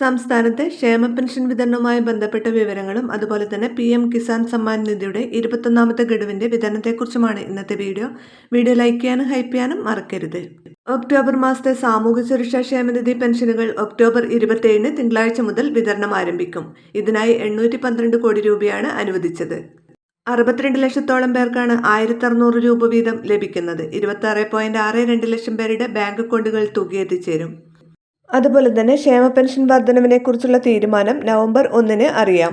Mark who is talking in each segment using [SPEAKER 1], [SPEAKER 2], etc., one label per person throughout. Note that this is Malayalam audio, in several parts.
[SPEAKER 1] സംസ്ഥാനത്തെ ക്ഷേമ പെൻഷൻ വിതരണവുമായി ബന്ധപ്പെട്ട വിവരങ്ങളും അതുപോലെ തന്നെ PM കിസാൻ സമ്മാൻ നിധിയുടെ 21ാമത്തെ ഗഡുവിന്റെ വിതരണത്തെക്കുറിച്ചുമാണ് ഇന്നത്തെ വീഡിയോ. ലൈക്ക് ചെയ്യാനും ഹൈപ്പ് ചെയ്യാനും മറക്കരുത്. ഒക്ടോബർ മാസത്തെ സാമൂഹ്യ സുരക്ഷാ ക്ഷേമനിധി പെൻഷനുകൾ ഒക്ടോബർ 27 തിങ്കളാഴ്ച മുതൽ വിതരണം ആരംഭിക്കും. ഇതിനായി 812 കോടി രൂപയാണ് അനുവദിച്ചത്. 62 ലക്ഷത്തോളം പേർക്കാണ് 1600 രൂപ വീതം ലഭിക്കുന്നത്. 26.62 ലക്ഷം പേരുടെ ബാങ്ക് അക്കൗണ്ടുകൾ തുക എത്തിച്ചേരും. അതുപോലെ തന്നെ ക്ഷേമ പെൻഷൻ വർധനവിനെ കുറിച്ചുള്ള തീരുമാനം നവംബർ 1 അറിയാം.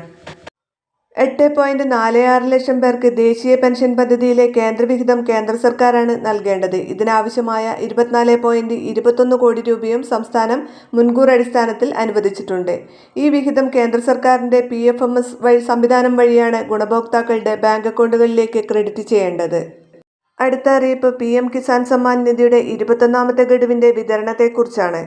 [SPEAKER 1] 8.46 ലക്ഷം പേർക്ക് ദേശീയ പെൻഷൻ പദ്ധതിയിലെ കേന്ദ്രവിഹിതം കേന്ദ്ര സർക്കാരാണ് നൽകേണ്ടത്. ഇതിനാവശ്യമായ 24.21 കോടി രൂപയും സംസ്ഥാനം മുൻകൂർ അടിസ്ഥാനത്തിൽ അനുവദിച്ചിട്ടുണ്ട്. ഈ വിഹിതം കേന്ദ്ര സർക്കാരിന്റെ PFMS സംവിധാനം വഴിയാണ് ഗുണഭോക്താക്കളുടെ ബാങ്ക് അക്കൗണ്ടുകളിലേക്ക് ക്രെഡിറ്റ് ചെയ്യേണ്ടത്. അടുത്ത അറിയിപ്പ് PM കിസാൻ സമ്മാൻ നിധിയുടെ 21ാമത്തെ ഗഡുവിന്റെ വിതരണത്തെക്കുറിച്ചാണ്.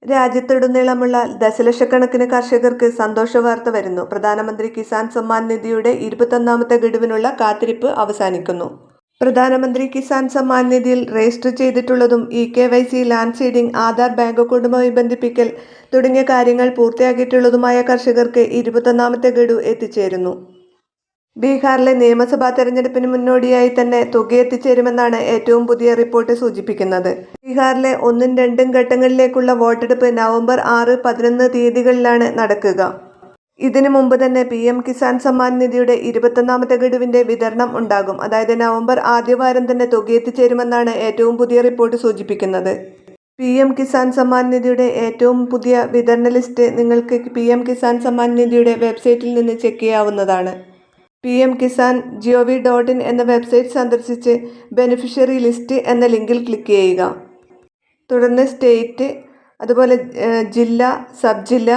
[SPEAKER 1] രാജ്യത്തുടനീളമുള്ള ദശലക്ഷക്കണക്കിന് കർഷകർക്ക് സന്തോഷ വാർത്ത വരുന്നു. പ്രധാനമന്ത്രി കിസാൻ സമ്മാൻ നിധിയുടെ 21ാമത്തെ ഗഡുവിനുള്ള കാത്തിരിപ്പ് അവസാനിക്കുന്നു. പ്രധാനമന്ത്രി കിസാൻ സമ്മാൻ നിധിയിൽ രജിസ്റ്റർ ചെയ്തിട്ടുള്ളതും EKYC, land seeding, Aadhaar, bank അക്കൗണ്ടുമായി ബന്ധിപ്പിക്കൽ തുടങ്ങിയ കാര്യങ്ങൾ പൂർത്തിയാക്കിയിട്ടുള്ളതുമായ കർഷകർക്ക് 21ാമത്തെ ഗഡു എത്തിച്ചേരുന്നു. ബീഹാറിലെ നിയമസഭാ തെരഞ്ഞെടുപ്പിന് മുന്നോടിയായി തന്നെ തുക എത്തിച്ചേരുമെന്നാണ് ഏറ്റവും പുതിയ റിപ്പോർട്ട് സൂചിപ്പിക്കുന്നത്. ബീഹാറിലെ 1ഉം 2ഉം ഘട്ടങ്ങളിലേക്കുള്ള വോട്ടെടുപ്പ് നവംബർ 6, 11 തീയതികളിലാണ് നടക്കുക. ഇതിനു മുമ്പ് തന്നെ PM കിസാൻ സമ്മാൻ നിധിയുടെ 21ാമത്തെ ഗഡുവിന്റെ വിതരണം ഉണ്ടാകും. അതായത് നവംബർ ആദ്യവാരം തന്നെ തുക എത്തിച്ചേരുമെന്നാണ് ഏറ്റവും പുതിയ റിപ്പോർട്ട് സൂചിപ്പിക്കുന്നത്. PM കിസാൻ സമ്മാൻ നിധിയുടെ ഏറ്റവും പുതിയ വിതരണ ലിസ്റ്റ് നിങ്ങൾക്ക് PM കിസാൻ സമ്മാൻ നിധിയുടെ വെബ്സൈറ്റിൽ നിന്ന് ചെക്ക് ചെയ്യാവുന്നതാണ്. pmkisan.gov.in എന്ന വെബ്സൈറ്റ് സന്ദർശിച്ച് ബെനിഫിഷ്യറി ലിസ്റ്റ് എന്ന ലിങ്കിൽ ക്ലിക്ക് ചെയ്യുക. തുടർന്ന് സ്റ്റേറ്റ്, അതുപോലെ ജില്ല, സബ് ജില്ല,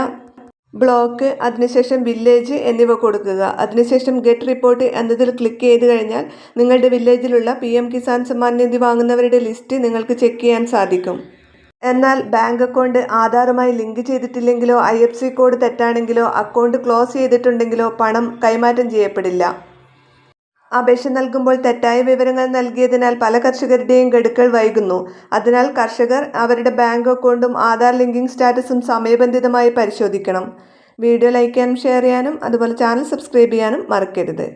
[SPEAKER 1] ബ്ലോക്ക്, അതിനുശേഷം വില്ലേജ് എന്നിവ കൊടുക്കുക. അതിനുശേഷം ഗെറ്റ് റിപ്പോർട്ട് എന്നതിൽ ക്ലിക്ക് ചെയ്ത് കഴിഞ്ഞാൽ നിങ്ങളുടെ വില്ലേജിലുള്ള PM കിസാൻ സമ്മാൻ നിധി വാങ്ങുന്നവരുടെ ലിസ്റ്റ് നിങ്ങൾക്ക് ചെക്ക് ചെയ്യാൻ സാധിക്കും. എന്നാൽ ബാങ്ക് അക്കൗണ്ട് ആധാറുമായി ലിങ്ക് ചെയ്തിട്ടില്ലെങ്കിലോ IFSC കോഡ് തെറ്റാണെങ്കിലോ അക്കൗണ്ട് ക്ലോസ് ചെയ്തിട്ടുണ്ടെങ്കിലോ പണം കൈമാറ്റം ചെയ്യപ്പെടില്ല. അപേക്ഷ നൽകുമ്പോൾ തെറ്റായ വിവരങ്ങൾ നൽകിയതിനാൽ പല കർഷകരുടെയും ഗഡുക്കൾ വൈകുന്നു. അതിനാൽ കർഷകർ അവരുടെ ബാങ്ക് അക്കൗണ്ടും ആധാർ ലിങ്കിംഗ് സ്റ്റാറ്റസും സമയബന്ധിതമായി പരിശോധിക്കണം. വീഡിയോ ലൈക്ക് ചെയ്യാനും ഷെയർ ചെയ്യാനും അതുപോലെ ചാനൽ സബ്സ്ക്രൈബ് ചെയ്യാനും മറക്കരുത്.